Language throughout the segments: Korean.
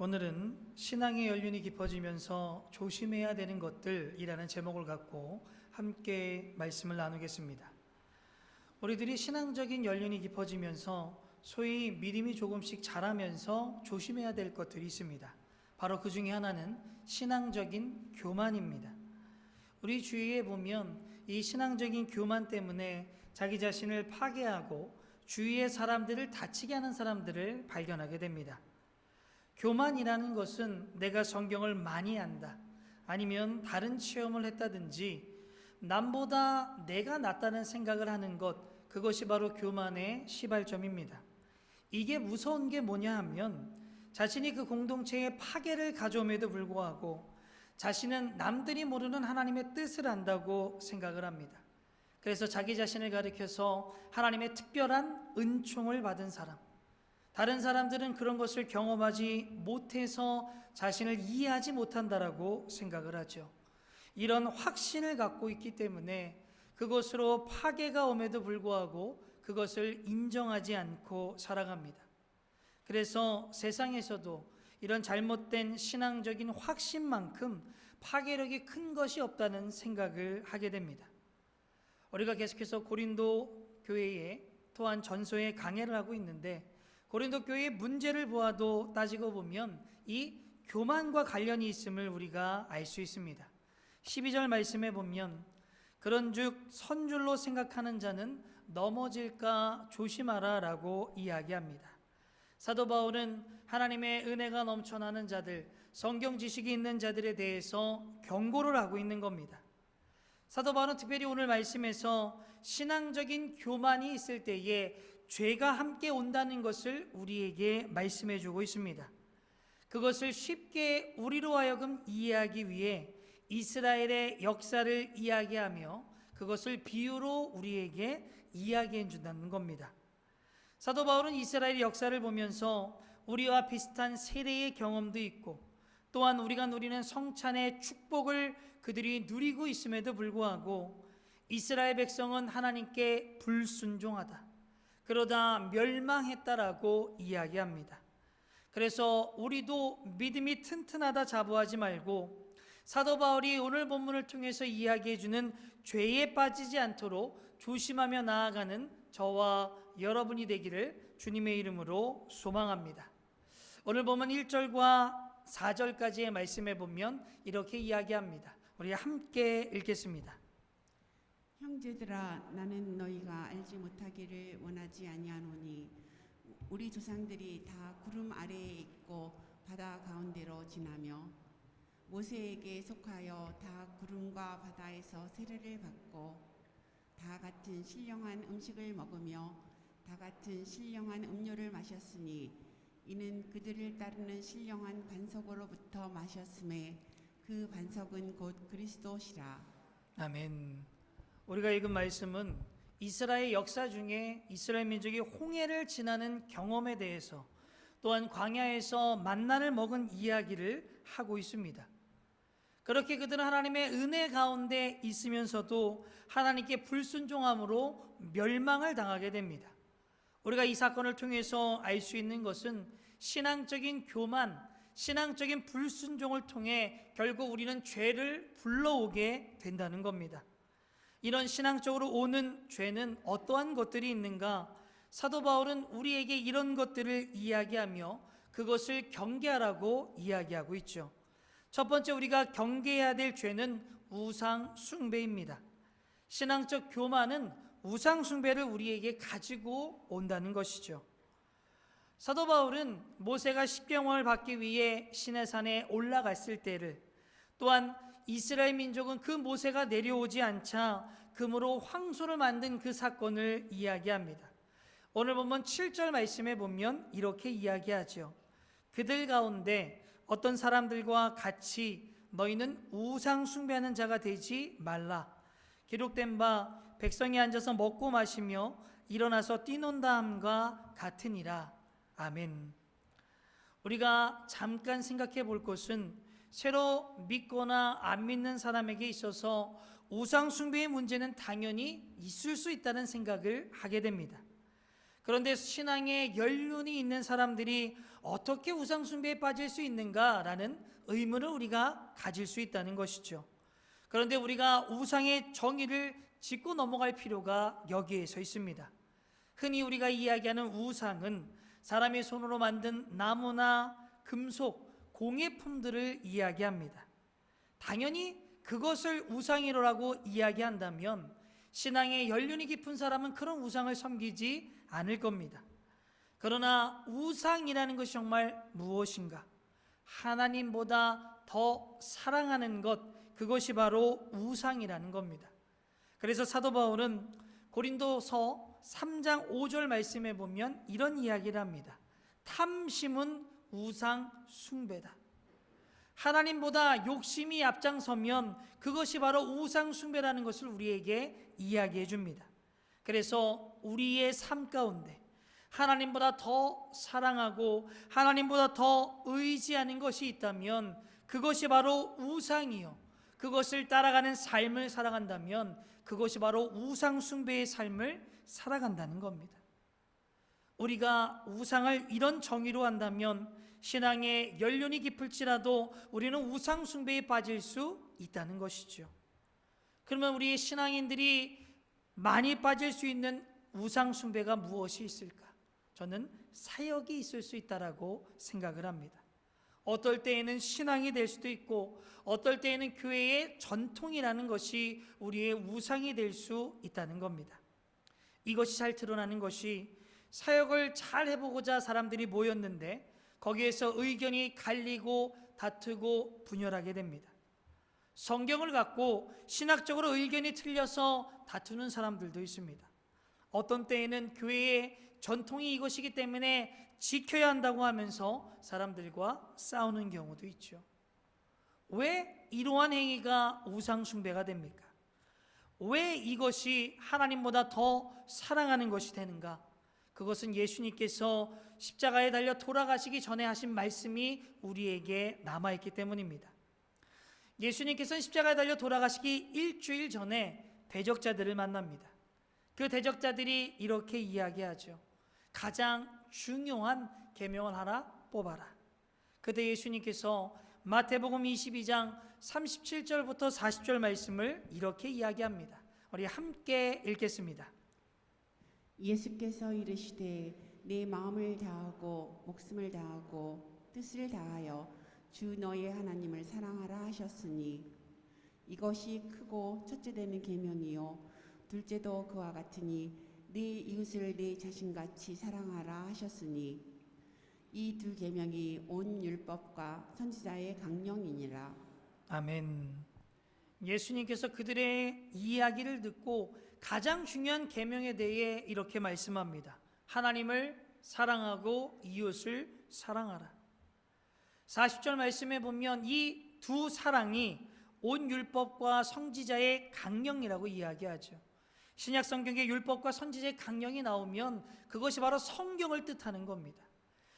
오늘은 신앙의 연륜이 깊어지면서 조심해야 되는 것들이라는 제목을 갖고 함께 말씀을 나누겠습니다. 우리들이 신앙적인 연륜이 깊어지면서 소위 믿음이 조금씩 자라면서 조심해야 될 것들이 있습니다. 바로 그 중에 하나는 신앙적인 교만입니다. 우리 주위에 보면 이 신앙적인 교만 때문에 자기 자신을 파괴하고 주위의 사람들을 다치게 하는 사람들을 발견하게 됩니다. 교만이라는 것은 내가 성경을 많이 안다, 아니면 다른 체험을 했다든지 남보다 내가 낫다는 생각을 하는 것, 그것이 바로 교만의 시발점입니다. 이게 무서운 게 뭐냐 하면 자신이 그 공동체의 파괴를 가져옴에도 불구하고 자신은 남들이 모르는 하나님의 뜻을 안다고 생각을 합니다. 그래서 자기 자신을 가리켜서 하나님의 특별한 은총을 받은 사람, 다른 사람들은 그런 것을 경험하지 못해서 자신을 이해하지 못한다라고 생각을 하죠. 이런 확신을 갖고 있기 때문에 그것으로 파괴가 옴에도 불구하고 그것을 인정하지 않고 살아갑니다. 그래서 세상에서도 이런 잘못된 신앙적인 확신만큼 파괴력이 큰 것이 없다는 생각을 하게 됩니다. 우리가 계속해서 고린도 교회에 또한 전서의 강해를 하고 있는데, 고린도 교회의 문제를 보아도 따지고 보면 이 교만과 관련이 있음을 우리가 알 수 있습니다. 12절 말씀에 보면 그런즉 선줄로 생각하는 자는 넘어질까 조심하라 라고 이야기합니다. 사도 바울은 하나님의 은혜가 넘쳐나는 자들, 성경 지식이 있는 자들에 대해서 경고를 하고 있는 겁니다. 사도 바울은 특별히 오늘 말씀에서 신앙적인 교만이 있을 때에 죄가 함께 온다는 것을 우리에게 말씀해 주고 있습니다. 그것을 쉽게 우리로 하여금 이해하기 위해 이스라엘의 역사를 이야기하며 그것을 비유로 우리에게 이야기해 준다는 겁니다. 사도 바울은 이스라엘의 역사를 보면서 우리와 비슷한 세례의 경험도 있고, 또한 우리가 누리는 성찬의 축복을 그들이 누리고 있음에도 불구하고 이스라엘 백성은 하나님께 불순종하다, 그러다 멸망했다라고 이야기합니다. 그래서 우리도 믿음이 튼튼하다 자부하지 말고 사도 바울이 오늘 본문을 통해서 이야기해 주는 죄에 빠지지 않도록 조심하며 나아가는 저와 여러분이 되기를 주님의 이름으로 소망합니다. 오늘 본문 1절과 4절까지의 말씀에 보면 이렇게 이야기합니다. 우리 함께 읽겠습니다. 형제들아, 나는 너희가 알지 못하기를 원하지 아니하노니 우리 조상들이 다 구름 아래에 있고 바다 가운데로 지나며 모세에게 속하여 다 구름과 바다에서 세례를 받고 다 같은 신령한 음식을 먹으며 다 같은 신령한 음료를 마셨으니 이는 그들을 따르는 신령한 반석으로부터 마셨음에 그 반석은 곧 그리스도시라. 아멘. 우리가 읽은 말씀은 이스라엘 역사 중에 이스라엘 민족이 홍해를 지나는 경험에 대해서, 또한 광야에서 만나를 먹은 이야기를 하고 있습니다. 그렇게 그들은 하나님의 은혜 가운데 있으면서도 하나님께 불순종함으로 멸망을 당하게 됩니다. 우리가 이 사건을 통해서 알 수 있는 것은 신앙적인 교만, 신앙적인 불순종을 통해 결국 우리는 죄를 불러오게 된다는 겁니다. 이런 신앙적으로 오는 죄는 어떠한 것들이 있는가? 사도 바울은 우리에게 이런 것들을 이야기하며 그것을 경계하라고 이야기하고 있죠. 첫 번째, 우리가 경계해야 될 죄는 우상 숭배입니다. 신앙적 교만은 우상 숭배를 우리에게 가지고 온다는 것이죠. 사도 바울은 모세가 십계명을 받기 위해 시내산에 올라갔을 때를, 또한 이스라엘 민족은 그 모세가 내려오지 않자 금으로 황소를 만든 그 사건을 이야기합니다. 오늘 보면 7절 말씀에 보면 이렇게 이야기하죠. 그들 가운데 어떤 사람들과 같이 너희는 우상 숭배하는 자가 되지 말라. 기록된 바 백성이 앉아서 먹고 마시며 일어나서 뛰논다 함과 같으니라. 아멘. 우리가 잠깐 생각해 볼 것은 새로 믿거나 안 믿는 사람에게 있어서 우상 숭배의 문제는 당연히 있을 수 있다는 생각을 하게 됩니다. 그런데 신앙에 연륜이 있는 사람들이 어떻게 우상 숭배에 빠질 수 있는가라는 의문을 우리가 가질 수 있다는 것이죠. 그런데 우리가 우상의 정의를 짚고 넘어갈 필요가 여기에서 있습니다. 흔히 우리가 이야기하는 우상은 사람의 손으로 만든 나무나 금속, 공예품들을 이야기합니다. 당연히 그것을 우상이라고 이야기한다면 신앙에 연륜이 깊은 사람은 그런 우상을 섬기지 않을 겁니다. 그러나 우상이라는 것이 정말 무엇인가? 하나님보다 더 사랑하는 것, 그것이 바로 우상이라는 겁니다. 그래서 사도 바울은 고린도서 3장 5절 말씀에 보면 이런 이야기를 합니다. 탐심은 우상 숭배다. 하나님보다 욕심이 앞장서면 그것이 바로 우상 숭배라는 것을 우리에게 이야기해 줍니다. 그래서 우리의 삶 가운데 하나님보다 더 사랑하고 하나님보다 더 의지하는 것이 있다면 그것이 바로 우상이요, 그것을 따라가는 삶을 살아간다면 그것이 바로 우상 숭배의 삶을 살아간다는 겁니다. 우리가 우상을 이런 정의로 한다면 신앙에 연륜이 깊을지라도 우리는 우상 숭배에 빠질 수 있다는 것이죠. 그러면 우리 신앙인들이 많이 빠질 수 있는 우상 숭배가 무엇이 있을까? 저는 사역이 있을 수 있다라고 생각을 합니다. 어떨 때에는 신앙이 될 수도 있고 어떨 때에는 교회의 전통이라는 것이 우리의 우상이 될 수 있다는 겁니다. 이것이 잘 드러나는 것이 사역을 잘 해보고자 사람들이 모였는데 거기에서 의견이 갈리고 다투고 분열하게 됩니다. 성경을 갖고 신학적으로 의견이 틀려서 다투는 사람들도 있습니다. 어떤 때에는 교회의 전통이 이것이기 때문에 지켜야 한다고 하면서 사람들과 싸우는 경우도 있죠. 왜 이러한 행위가 우상 숭배가 됩니까? 왜 이것이 하나님보다 더 사랑하는 것이 되는가? 그것은 예수님께서 십자가에 달려 돌아가시기 전에 하신 말씀이 우리에게 남아있기 때문입니다. 예수님께서는 십자가에 달려 돌아가시기 일주일 전에 대적자들을 만납니다. 그 대적자들이 이렇게 이야기하죠. 가장 중요한 계명을 하나 뽑아라. 그때 예수님께서 마태복음 22장 37절부터 40절 말씀을 이렇게 이야기합니다. 우리 함께 읽겠습니다. 예수께서 이르시되 내 마음을 다하고 목숨을 다하고 뜻을 다하여 주 너의 하나님을 사랑하라 하셨으니 이것이 크고 첫째 되는 계명이요 둘째도 그와 같으니 네 이웃을 네 자신같이 사랑하라 하셨으니 이 두 계명이 온 율법과 선지자의 강령이니라. 아멘. 예수님께서 그들의 이야기를 듣고 가장 중요한 계명에 대해 이렇게 말씀합니다. 하나님을 사랑하고 이웃을 사랑하라. 40절 말씀에 보면 이 두 사랑이 온 율법과 선지자의 강령이라고 이야기하죠. 신약 성경에 율법과 선지자의 강령이 나오면 그것이 바로 성경을 뜻하는 겁니다.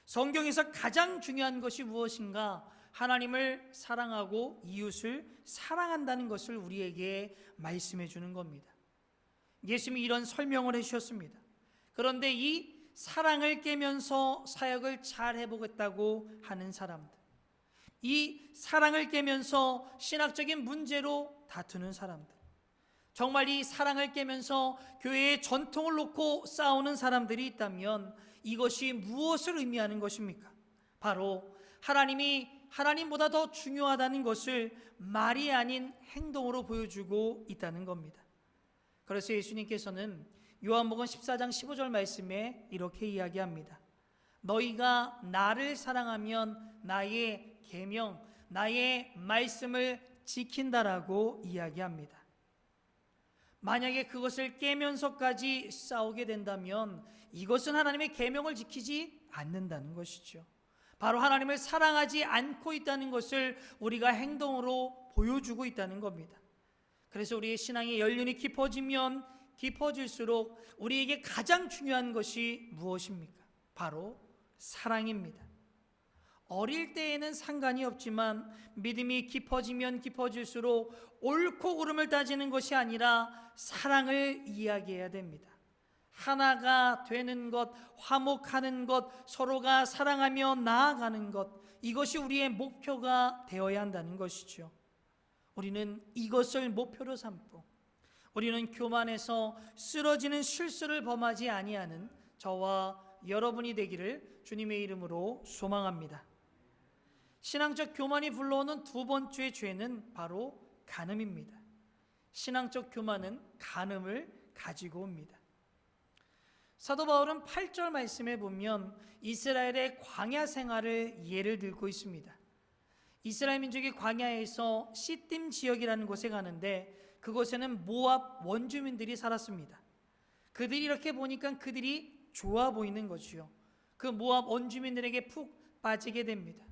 성경에서 가장 중요한 것이 무엇인가? 하나님을 사랑하고 이웃을 사랑한다는 것을 우리에게 말씀해 주는 겁니다. 예수님이 이런 설명을 해주셨습니다. 그런데 이 사랑을 깨면서 사역을 잘 해보겠다고 하는 사람들, 이 사랑을 깨면서 신학적인 문제로 다투는 사람들, 정말 이 사랑을 깨면서 교회의 전통을 놓고 싸우는 사람들이 있다면 이것이 무엇을 의미하는 것입니까? 바로 하나님이 하나님보다 더 중요하다는 것을 말이 아닌 행동으로 보여주고 있다는 겁니다. 그래서 예수님께서는 요한복음 14장 15절 말씀에 이렇게 이야기합니다. 너희가 나를 사랑하면 나의 계명, 나의 말씀을 지킨다라고 이야기합니다. 만약에 그것을 깨면서까지 싸우게 된다면 이것은 하나님의 계명을 지키지 않는다는 것이죠. 바로 하나님을 사랑하지 않고 있다는 것을 우리가 행동으로 보여주고 있다는 겁니다. 그래서 우리의 신앙의 연륜이 깊어지면 깊어질수록 우리에게 가장 중요한 것이 무엇입니까? 바로 사랑입니다. 어릴 때에는 상관이 없지만 믿음이 깊어지면 깊어질수록 옳고 그름을 따지는 것이 아니라 사랑을 이야기해야 됩니다. 하나가 되는 것, 화목하는 것, 서로가 사랑하며 나아가는 것, 이것이 우리의 목표가 되어야 한다는 것이죠. 우리는 이것을 목표로 삼고 우리는 교만에서 쓰러지는 실수를 범하지 아니하는 저와 여러분이 되기를 주님의 이름으로 소망합니다. 신앙적 교만이 불러오는 두 번째 죄는 바로 간음입니다. 신앙적 교만은 간음을 가지고 옵니다. 사도 바울은 8절 말씀에 보면 이스라엘의 광야 생활을 예를 들고 있습니다. 이스라엘 민족이 광야에서 시딤 지역이라는 곳에 가는데 그곳에는 모압 원주민들이 살았습니다. 그들이 이렇게 보니까 그들이 좋아 보이는 것이요. 그 모압 원주민들에게 푹 빠지게 됩니다.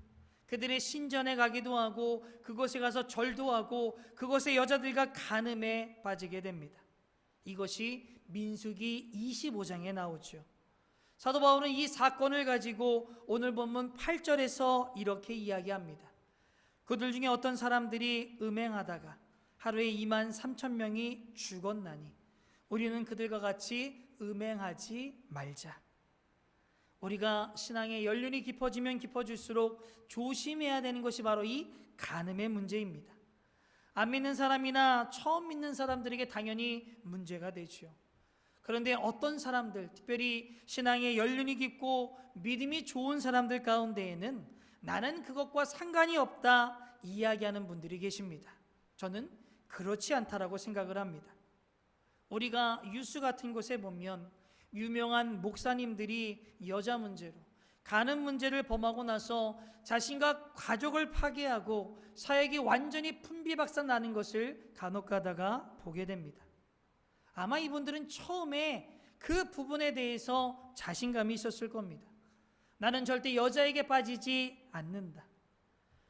그들의 신전에 가기도 하고 그곳에 가서 절도 하고 그곳의 여자들과 간음에 빠지게 됩니다. 이것이 민수기 25장에 나오죠. 사도 바울은 이 사건을 가지고 오늘 본문 8절에서 이렇게 이야기합니다. 그들 중에 어떤 사람들이 음행하다가 하루에 23,000명이 죽었나니 우리는 그들과 같이 음행하지 말자. 우리가 신앙의 연륜이 깊어지면 깊어질수록 조심해야 되는 것이 바로 이 간음의 문제입니다. 안 믿는 사람이나 처음 믿는 사람들에게 당연히 문제가 되죠. 그런데 어떤 사람들, 특별히 신앙의 연륜이 깊고 믿음이 좋은 사람들 가운데에는 나는 그것과 상관이 없다 이야기하는 분들이 계십니다. 저는 그렇지 않다라고 생각을 합니다. 우리가 뉴스 같은 곳에 보면 유명한 목사님들이 여자 문제로 간음 문제를 범하고 나서 자신과 가족을 파괴하고 사역이 완전히 풍비박산 나는 것을 간혹 가다가 보게 됩니다. 아마 이분들은 처음에 그 부분에 대해서 자신감이 있었을 겁니다. 나는 절대 여자에게 빠지지 않는다.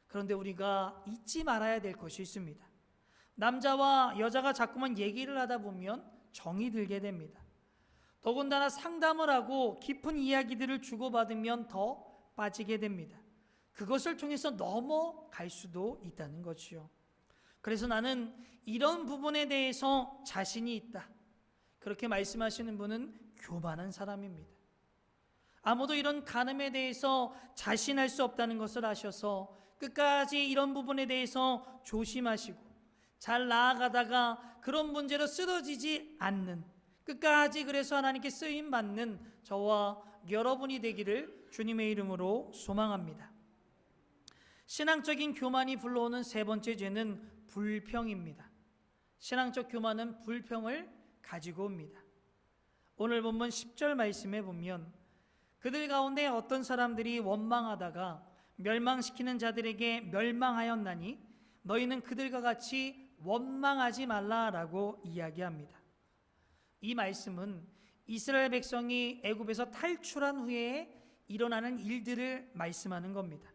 그런데 우리가 잊지 말아야 될 것이 있습니다. 남자와 여자가 자꾸만 얘기를 하다 보면 정이 들게 됩니다. 더군다나 상담을 하고 깊은 이야기들을 주고받으면 더 빠지게 됩니다. 그것을 통해서 넘어갈 수도 있다는 것이요. 그래서 나는 이런 부분에 대해서 자신이 있다. 그렇게 말씀하시는 분은 교만한 사람입니다. 아무도 이런 간음에 대해서 자신할 수 없다는 것을 아셔서 끝까지 이런 부분에 대해서 조심하시고 잘 나아가다가 그런 문제로 쓰러지지 않는, 끝까지 그래서 하나님께 쓰임받는 저와 여러분이 되기를 주님의 이름으로 소망합니다. 신앙적인 교만이 불러오는 세 번째 죄는 불평입니다. 신앙적 교만은 불평을 가지고 옵니다. 오늘 본문 10절 말씀에 보면 그들 가운데 어떤 사람들이 원망하다가 멸망시키는 자들에게 멸망하였나니 너희는 그들과 같이 원망하지 말라라고 이야기합니다. 이 말씀은 이스라엘 백성이 애굽에서 탈출한 후에 일어나는 일들을 말씀하는 겁니다.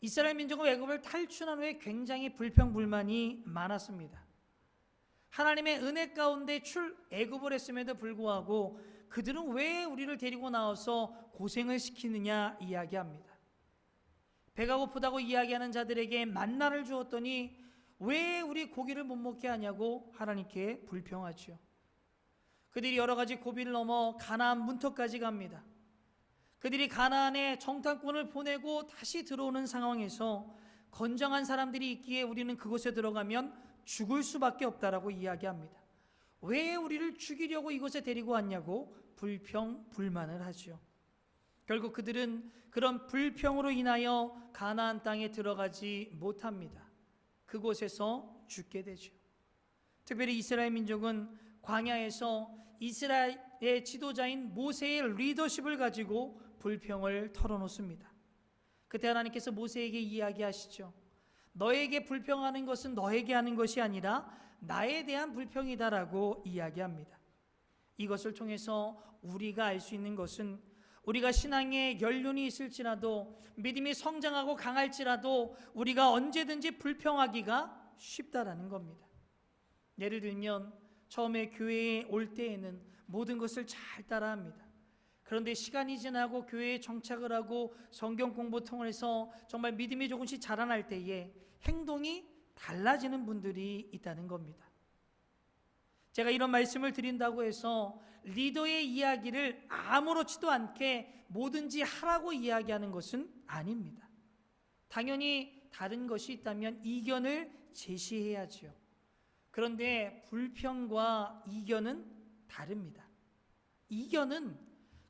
이스라엘 민족은 애굽을 탈출한 후에 굉장히 불평불만이 많았습니다. 하나님의 은혜 가운데 애굽을 했음에도 불구하고 그들은 왜 우리를 데리고 나와서 고생을 시키느냐 이야기합니다. 배가 고프다고 이야기하는 자들에게 만나를 주었더니 왜 우리 고기를 못 먹게 하냐고 하나님께 불평하죠. 그들이 여러 가지 고비를 넘어 가나안 문턱까지 갑니다. 그들이 가나안에 정탐꾼을 보내고 다시 들어오는 상황에서 건장한 사람들이 있기에 우리는 그곳에 들어가면 죽을 수밖에 없다라고 이야기합니다. 왜 우리를 죽이려고 이곳에 데리고 왔냐고 불평불만을 하죠. 결국 그들은 그런 불평으로 인하여 가나안 땅에 들어가지 못합니다. 그곳에서 죽게 되죠. 특별히 이스라엘 민족은 광야에서 이스라엘의 지도자인 모세의 리더십을 가지고 불평을 털어놓습니다. 그때 하나님께서 모세에게 이야기하시죠. 너에게 불평하는 것은 너에게 하는 것이 아니라 나에 대한 불평이다라고 이야기합니다. 이것을 통해서 우리가 알 수 있는 것은 우리가 신앙에 연륜이 있을지라도 믿음이 성장하고 강할지라도 우리가 언제든지 불평하기가 쉽다라는 겁니다. 예를 들면 처음에 교회에 올 때에는 모든 것을 잘 따라합니다. 그런데 시간이 지나고 교회에 정착을 하고 성경 공부 통해서 정말 믿음이 조금씩 자라날 때에 행동이 달라지는 분들이 있다는 겁니다. 제가 이런 말씀을 드린다고 해서 리더의 이야기를 아무렇지도 않게 뭐든지 하라고 이야기하는 것은 아닙니다. 당연히 다른 것이 있다면 이견을 제시해야지요. 그런데 불평과 이견은 다릅니다. 이견은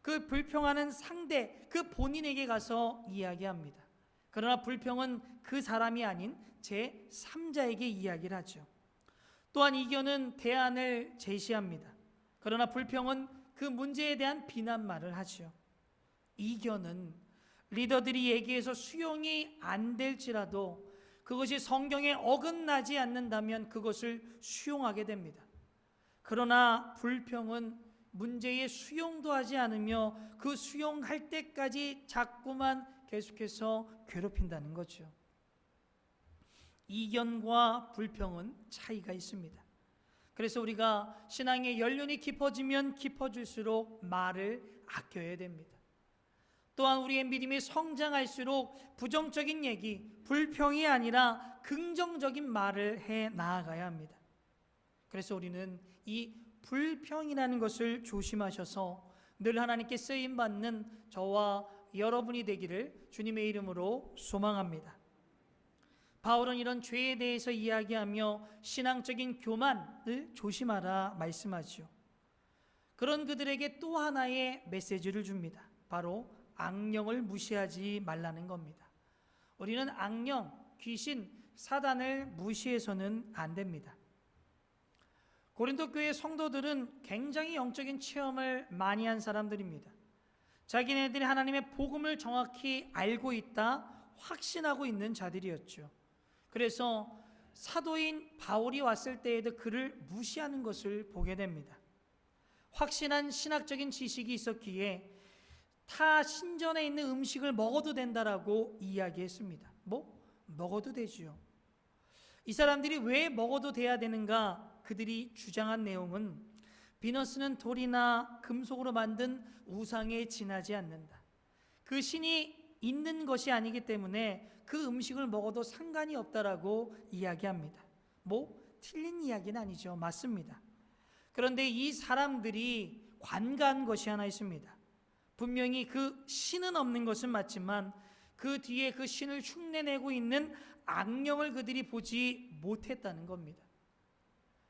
그 불평하는 상대, 그 본인에게 가서 이야기합니다. 그러나 불평은 그 사람이 아닌 제3자에게 이야기를 하죠. 또한 이견은 대안을 제시합니다. 그러나 불평은 그 문제에 대한 비난말을 하죠. 이견은 리더들이 얘기해서 수용이 안 될지라도 그것이 성경에 어긋나지 않는다면 그것을 수용하게 됩니다. 그러나 불평은 문제에 수용도 하지 않으며 그 수용할 때까지 자꾸만 계속해서 괴롭힌다는 거죠. 이견과 불평은 차이가 있습니다. 그래서 우리가 신앙의 연륜이 깊어지면 깊어질수록 말을 아껴야 됩니다. 또한 우리의 믿음이 성장할수록 부정적인 얘기, 불평이 아니라 긍정적인 말을 해 나아가야 합니다. 그래서 우리는 이 불평이라는 것을 조심하셔서 늘 하나님께 쓰임받는 저와 여러분이 되기를 주님의 이름으로 소망합니다. 바울은 이런 죄에 대해서 이야기하며 신앙적인 교만을 조심하라 말씀하지요. 그런 그들에게 또 하나의 메시지를 줍니다. 바로 악령을 무시하지 말라는 겁니다. 우리는 악령, 귀신, 사단을 무시해서는 안 됩니다. 고린도 교회 성도들은 굉장히 영적인 체험을 많이 한 사람들입니다. 자기네들이 하나님의 복음을 정확히 알고 있다 확신하고 있는 자들이었죠. 그래서 사도인 바울이 왔을 때에도 그를 무시하는 것을 보게 됩니다. 확신한 신학적인 지식이 있었기에 타 신전에 있는 음식을 먹어도 된다라고 이야기했습니다. 먹어도 되지요. 이 사람들이 왜 먹어도 돼야 되는가? 그들이 주장한 내용은 비너스는 돌이나 금속으로 만든 우상에 지나지 않는다. 그 신이 있는 것이 아니기 때문에 그 음식을 먹어도 상관이 없다라고 이야기합니다. 틀린 이야기는 아니죠. 맞습니다. 그런데 이 사람들이 관가한 것이 하나 있습니다. 분명히 그 신은 없는 것은 맞지만 그 뒤에 그 신을 흉내내고 있는 악령을 그들이 보지 못했다는 겁니다.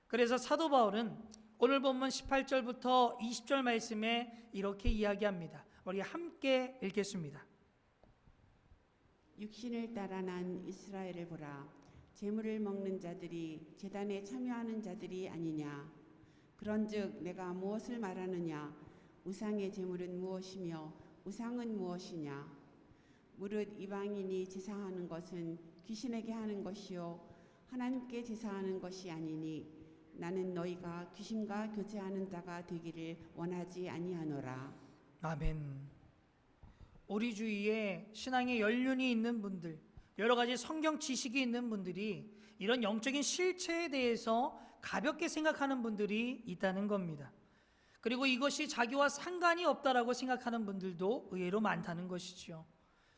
그래서 사도 바울은 오늘 본문 18절부터 20절 말씀에 이렇게 이야기합니다. 우리 함께 읽겠습니다. 육신을 따라 난 이스라엘을 보라. 제물을 먹는 자들이 제단에 참여하는 자들이 아니냐. 그런즉 내가 무엇을 말하느냐. 우상의 제물은 무엇이며 우상은 무엇이냐. 무릇 이방인이 제사하는 것은 귀신에게 하는 것이요 하나님께 제사하는 것이 아니니 나는 너희가 귀신과 교제하는 자가 되기를 원하지 아니하노라. 아멘. 우리 주위에 신앙의 연륜이 있는 분들, 여러 가지 성경 지식이 있는 분들이 이런 영적인 실체에 대해서 가볍게 생각하는 분들이 있다는 겁니다. 그리고 이것이 자기와 상관이 없다라고 생각하는 분들도 의외로 많다는 것이죠.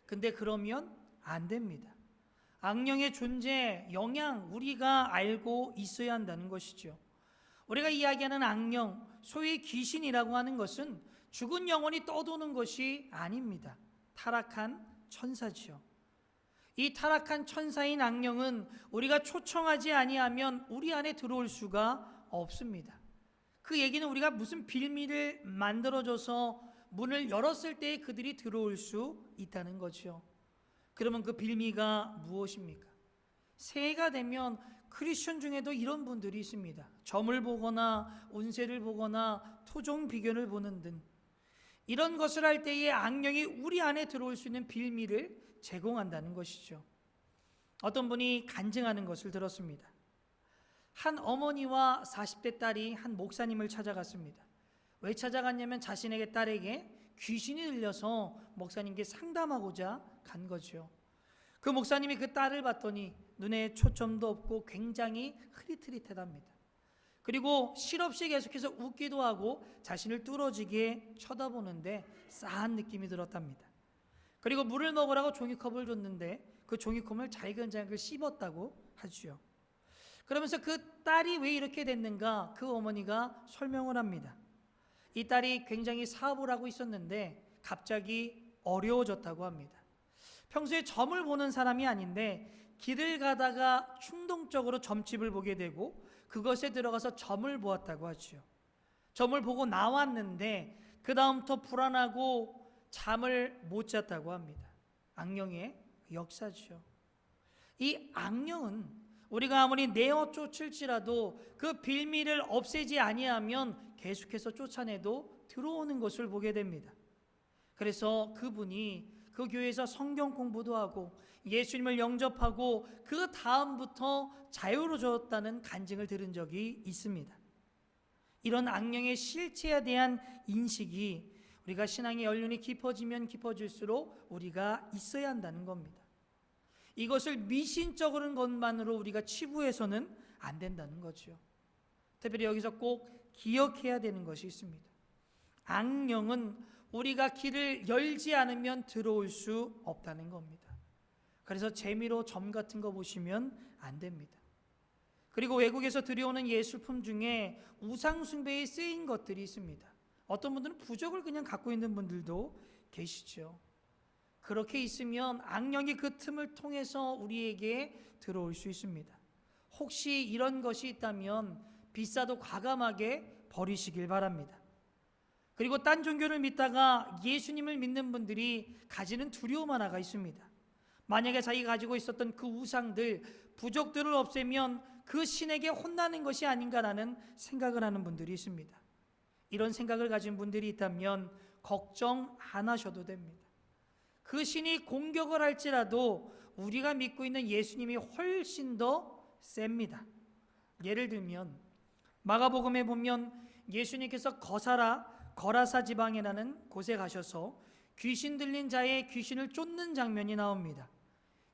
근데 그러면 안 됩니다. 악령의 존재, 영향 우리가 알고 있어야 한다는 것이죠. 우리가 이야기하는 악령, 소위 귀신이라고 하는 것은 죽은 영혼이 떠도는 것이 아닙니다. 타락한 천사지요. 이 타락한 천사인 악령은 우리가 초청하지 아니하면 우리 안에 들어올 수가 없습니다. 그 얘기는 우리가 무슨 빌미를 만들어줘서 문을 열었을 때 그들이 들어올 수 있다는 거죠. 그러면 그 빌미가 무엇입니까? 새해가 되면 크리스천 중에도 이런 분들이 있습니다. 점을 보거나 운세를 보거나 토종 비견을 보는 등 이런 것을 할 때에 악령이 우리 안에 들어올 수 있는 빌미를 제공한다는 것이죠. 어떤 분이 간증하는 것을 들었습니다. 한 어머니와 40대 딸이 한 목사님을 찾아갔습니다. 왜 찾아갔냐면 자신에게 딸에게 귀신이 들려서 목사님께 상담하고자 간 거죠. 그 목사님이 그 딸을 봤더니 눈에 초점도 없고 굉장히 흐릿흐릿하답니다. 그리고 실없이 계속해서 웃기도 하고 자신을 뚫어지게 쳐다보는데 싸한 느낌이 들었답니다. 그리고 물을 먹으라고 종이컵을 줬는데 그 종이컵을 잘근잘근 씹었다고 하죠. 그러면서 그 딸이 왜 이렇게 됐는가 그 어머니가 설명을 합니다. 이 딸이 굉장히 사업을 하고 있었는데 갑자기 어려워졌다고 합니다. 평소에 점을 보는 사람이 아닌데 길을 가다가 충동적으로 점집을 보게 되고 그것에 들어가서 점을 보았다고 하죠. 점을 보고 나왔는데 그 다음부터 불안하고 잠을 못 잤다고 합니다. 악령의 역사죠. 이 악령은 우리가 아무리 내어 쫓을지라도 그 빌미를 없애지 아니하면 계속해서 쫓아내도 들어오는 것을 보게 됩니다. 그래서 그분이 그 교회에서 성경 공부도 하고 예수님을 영접하고 그 다음부터 자유로워졌다는 간증을 들은 적이 있습니다. 이런 악령의 실체에 대한 인식이 우리가 신앙의 연륜이 깊어지면 깊어질수록 우리가 있어야 한다는 겁니다. 이것을 미신적인 것만으로 우리가 치부해서는 안 된다는 거죠. 특별히 여기서 꼭 기억해야 되는 것이 있습니다. 악령은 우리가 길을 열지 않으면 들어올 수 없다는 겁니다. 그래서 재미로 점 같은 거 보시면 안 됩니다. 그리고 외국에서 들여오는 예술품 중에 우상 숭배에 쓰인 것들이 있습니다. 어떤 분들은 부적을 그냥 갖고 있는 분들도 계시죠. 그렇게 있으면 악령이 그 틈을 통해서 우리에게 들어올 수 있습니다. 혹시 이런 것이 있다면 비싸도 과감하게 버리시길 바랍니다. 그리고 딴 종교를 믿다가 예수님을 믿는 분들이 가지는 두려움 하나가 있습니다. 만약에 자기가 가지고 있었던 그 우상들, 부적들을 없애면 그 신에게 혼나는 것이 아닌가라는 생각을 하는 분들이 있습니다. 이런 생각을 가진 분들이 있다면 걱정 안 하셔도 됩니다. 그 신이 공격을 할지라도 우리가 믿고 있는 예수님이 훨씬 더 셉니다. 예를 들면 마가복음에 보면 예수님께서 거라사 지방이라는 곳에 가셔서 귀신 들린 자의 귀신을 쫓는 장면이 나옵니다.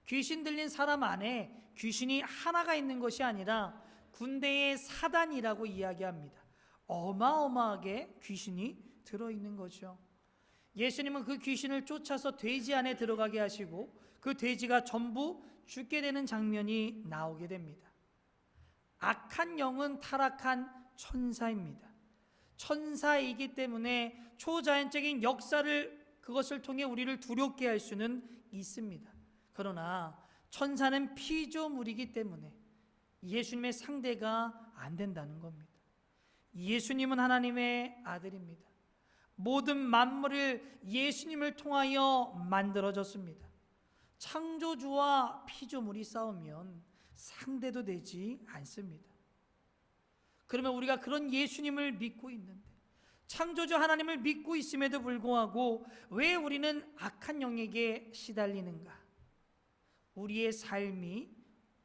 귀신 들린 사람 안에 귀신이 하나가 있는 것이 아니라 군대의 사단이라고 이야기합니다. 어마어마하게 귀신이 들어있는 거죠. 예수님은 그 귀신을 쫓아서 돼지 안에 들어가게 하시고 그 돼지가 전부 죽게 되는 장면이 나오게 됩니다. 악한 영은 타락한 천사입니다. 천사이기 때문에 초자연적인 역사를 그것을 통해 우리를 두렵게 할 수는 있습니다. 그러나 천사는 피조물이기 때문에 예수님의 상대가 안 된다는 겁니다. 예수님은 하나님의 아들입니다. 모든 만물을 예수님을 통하여 만들어졌습니다. 창조주와 피조물이 싸우면 상대도 되지 않습니다. 그러면 우리가 그런 예수님을 믿고 있는데 창조주 하나님을 믿고 있음에도 불구하고 왜 우리는 악한 영에게 시달리는가? 우리의 삶이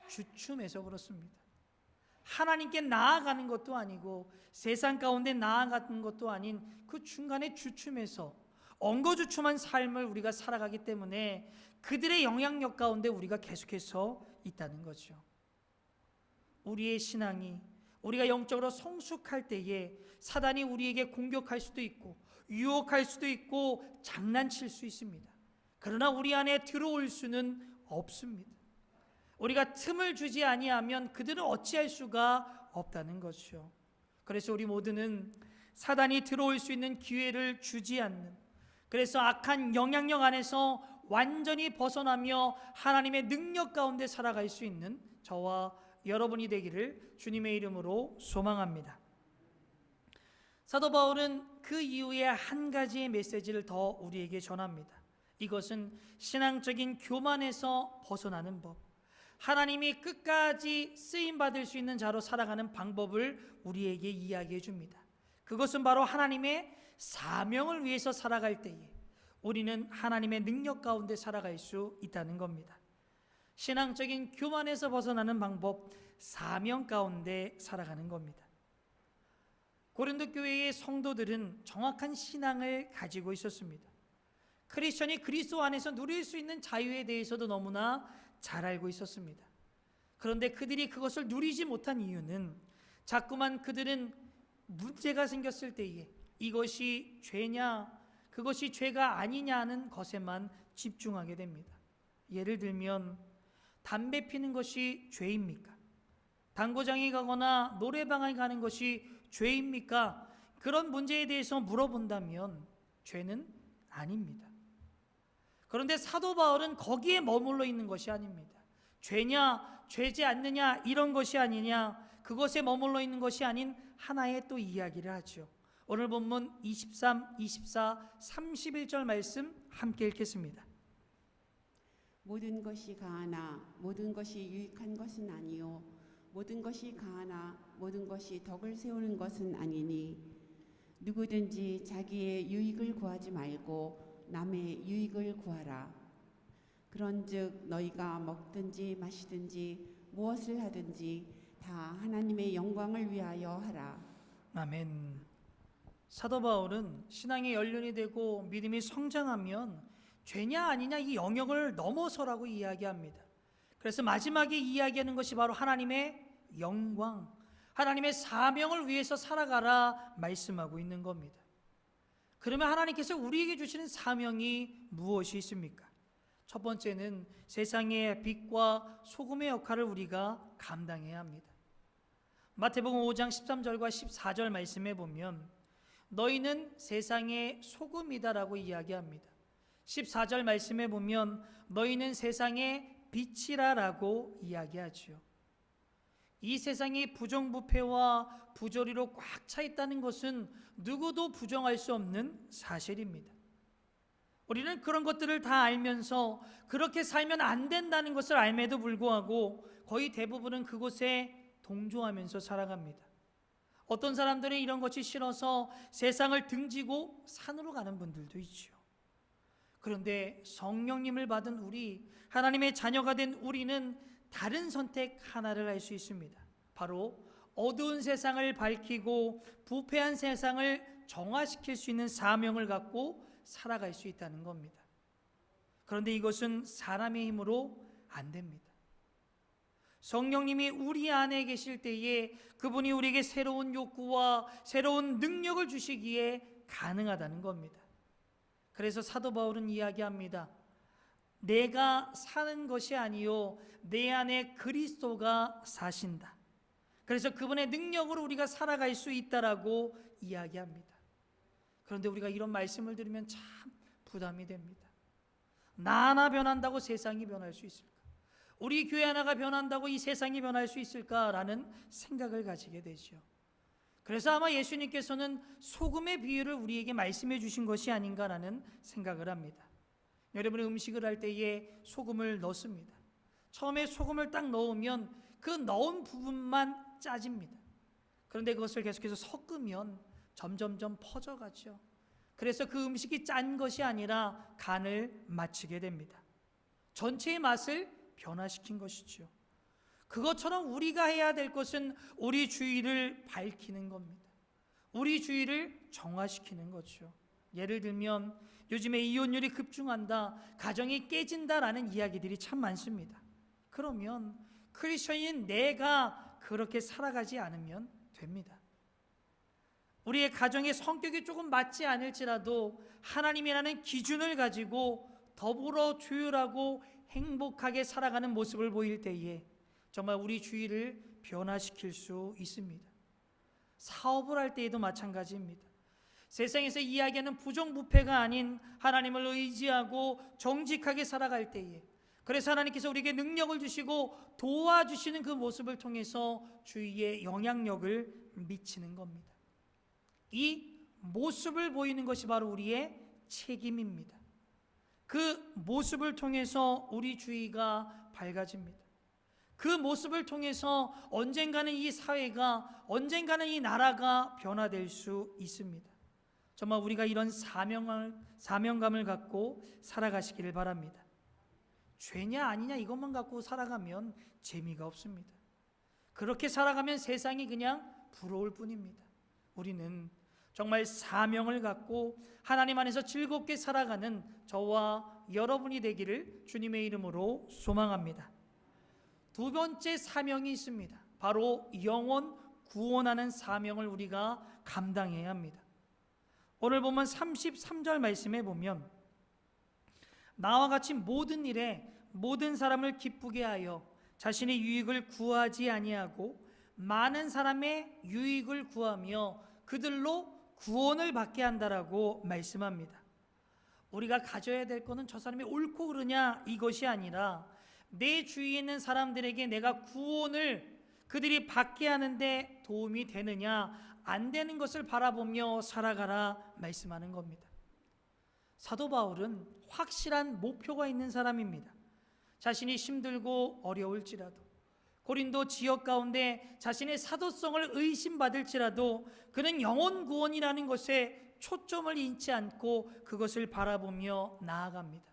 주춤해서 그렇습니다. 하나님께 나아가는 것도 아니고 세상 가운데 나아가는 것도 아닌 그 중간에 주춤해서 엉거주춤한 삶을 우리가 살아가기 때문에 그들의 영향력 가운데 우리가 계속해서 있다는 거죠. 우리의 신앙이 우리가 영적으로 성숙할 때에 사단이 우리에게 공격할 수도 있고 유혹할 수도 있고 장난칠 수 있습니다. 그러나 우리 안에 들어올 수는 없습니다. 우리가 틈을 주지 아니하면 그들은 어찌할 수가 없다는 것이죠. 그래서 우리 모두는 사단이 들어올 수 있는 기회를 주지 않는, 그래서 악한 영향력 안에서 완전히 벗어나며 하나님의 능력 가운데 살아갈 수 있는 저와 여러분이 되기를 주님의 이름으로 소망합니다. 사도 바울은 그 이후에 한 가지의 메시지를 더 우리에게 전합니다. 이것은 신앙적인 교만에서 벗어나는 법, 하나님이 끝까지 쓰임받을 수 있는 자로 살아가는 방법을 우리에게 이야기해 줍니다. 그것은 바로 하나님의 사명을 위해서 살아갈 때에 우리는 하나님의 능력 가운데 살아갈 수 있다는 겁니다. 신앙적인 교만에서 벗어나는 방법, 사명 가운데 살아가는 겁니다. 고린도 교회의 성도들은 정확한 신앙을 가지고 있었습니다. 크리스천이 그리스도 안에서 누릴 수 있는 자유에 대해서도 너무나 잘 알고 있었습니다. 그런데 그들이 그것을 누리지 못한 이유는 자꾸만 그들은 문제가 생겼을 때에 이것이 죄냐 그것이 죄가 아니냐는 것에만 집중하게 됩니다. 예를 들면 담배 피는 것이 죄입니까? 당구장에 가거나 노래방에 가는 것이 죄입니까? 그런 문제에 대해서 물어본다면 죄는 아닙니다. 그런데 사도 바울은 거기에 머물러 있는 것이 아닙니다. 죄냐, 죄지 않느냐 이런 것이 아니냐, 그것에 머물러 있는 것이 아닌 하나의 또 이야기를 하죠. 오늘 본문 23, 24, 31절 말씀 함께 읽겠습니다. 모든 것이 가하나 모든 것이 유익한 것은 아니요 모든 것이 가하나 모든 것이 덕을 세우는 것은 아니니 누구든지 자기의 유익을 구하지 말고 남의 유익을 구하라. 그런즉 너희가 먹든지 마시든지 무엇을 하든지 다 하나님의 영광을 위하여 하라. 아멘. 사도 바울은 신앙의 연륜이 되고 믿음이 성장하면 죄냐 아니냐 이 영역을 넘어서라고 이야기합니다. 그래서 마지막에 이야기하는 것이 바로 하나님의 영광, 하나님의 사명을 위해서 살아가라 말씀하고 있는 겁니다. 그러면 하나님께서 우리에게 주시는 사명이 무엇이 있습니까? 첫 번째는 세상의 빛과 소금의 역할을 우리가 감당해야 합니다. 마태복음 5장 13절과 14절 말씀에 보면 너희는 세상의 소금이다라고 이야기합니다. 14절 말씀에 보면 너희는 세상의 빛이라라고 이야기하죠. 이 세상이 부정부패와 부조리로 꽉 차 있다는 것은 누구도 부정할 수 없는 사실입니다. 우리는 그런 것들을 다 알면서 그렇게 살면 안 된다는 것을 알매도 불구하고 거의 대부분은 그곳에 동조하면서 살아갑니다. 어떤 사람들은 이런 것이 싫어서 세상을 등지고 산으로 가는 분들도 있죠. 그런데 성령님을 받은 우리, 하나님의 자녀가 된 우리는 다른 선택 하나를 할 수 있습니다. 바로 어두운 세상을 밝히고 부패한 세상을 정화시킬 수 있는 사명을 갖고 살아갈 수 있다는 겁니다. 그런데 이것은 사람의 힘으로 안 됩니다. 성령님이 우리 안에 계실 때에 그분이 우리에게 새로운 욕구와 새로운 능력을 주시기에 가능하다는 겁니다. 그래서 사도 바울은 이야기합니다. 내가 사는 것이 아니요 내 안에 그리스도가 사신다. 그래서 그분의 능력으로 우리가 살아갈 수 있다라고 이야기합니다. 그런데 우리가 이런 말씀을 들으면 참 부담이 됩니다. 나 하나 변한다고 세상이 변할 수 있을까? 우리 교회 하나가 변한다고 이 세상이 변할 수 있을까라는 생각을 가지게 되죠. 그래서 아마 예수님께서는 소금의 비유를 우리에게 말씀해 주신 것이 아닌가라는 생각을 합니다. 여러분이 음식을 할 때에 소금을 넣습니다. 처음에 소금을 딱 넣으면 그 넣은 부분만 짜집니다. 그런데 그것을 계속해서 섞으면 점점점 퍼져가죠. 그래서 그 음식이 짠 것이 아니라 간을 맞추게 됩니다. 전체의 맛을 변화시킨 것이죠. 그것처럼 우리가 해야 될 것은 우리 주위를 밝히는 겁니다. 우리 주위를 정화시키는 거죠. 예를 들면 요즘에 이혼율이 급증한다, 가정이 깨진다라는 이야기들이 참 많습니다. 그러면 크리스천인 내가 그렇게 살아가지 않으면 됩니다. 우리의 가정의 성격이 조금 맞지 않을지라도 하나님이라는 기준을 가지고 더불어 조율하고 행복하게 살아가는 모습을 보일 때에 정말 우리 주위를 변화시킬 수 있습니다. 사업을 할 때에도 마찬가지입니다. 세상에서 이야기하는 부정부패가 아닌 하나님을 의지하고 정직하게 살아갈 때에, 그래서 하나님께서 우리에게 능력을 주시고 도와주시는 그 모습을 통해서 주위에 영향력을 미치는 겁니다. 이 모습을 보이는 것이 바로 우리의 책임입니다. 그 모습을 통해서 우리 주위가 밝아집니다. 그 모습을 통해서 언젠가는 이 사회가, 언젠가는 이 나라가 변화될 수 있습니다. 정말 우리가 이런 사명감을 갖고 살아가시기를 바랍니다. 죄냐 아니냐 이것만 갖고 살아가면 재미가 없습니다. 그렇게 살아가면 세상이 그냥 부러울 뿐입니다. 우리는 정말 사명을 갖고 하나님 안에서 즐겁게 살아가는 저와 여러분이 되기를 주님의 이름으로 소망합니다. 두 번째 사명이 있습니다. 바로 영혼 구원하는 사명을 우리가 감당해야 합니다. 오늘 보면 33절 말씀에 보면 나와 같이 모든 일에 모든 사람을 기쁘게 하여 자신의 유익을 구하지 아니하고 많은 사람의 유익을 구하며 그들로 구원을 받게 한다라고 말씀합니다. 우리가 가져야 될 것은 저 사람이 옳고 그르냐 이것이 아니라 내 주위에 있는 사람들에게 내가 구원을 그들이 받게 하는데 도움이 되느냐 안 되는 것을 바라보며 살아가라 말씀하는 겁니다. 사도 바울은 확실한 목표가 있는 사람입니다. 자신이 힘들고 어려울지라도 고린도 지역 가운데 자신의 사도성을 의심받을지라도 그는 영혼 구원이라는 것에 초점을 잃지 않고 그것을 바라보며 나아갑니다.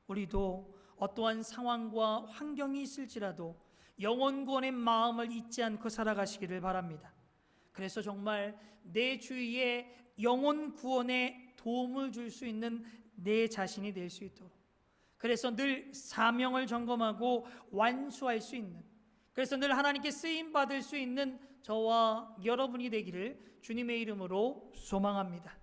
우리도 어떠한 상황과 환경이 있을지라도 영혼 구원의 마음을 잊지 않고 살아가시기를 바랍니다. 그래서 정말 내 주위에 영혼 구원에 도움을 줄 수 있는 내 자신이 될 수 있도록, 그래서 늘 사명을 점검하고 완수할 수 있는, 그래서 늘 하나님께 쓰임 받을 수 있는 저와 여러분이 되기를 주님의 이름으로 소망합니다.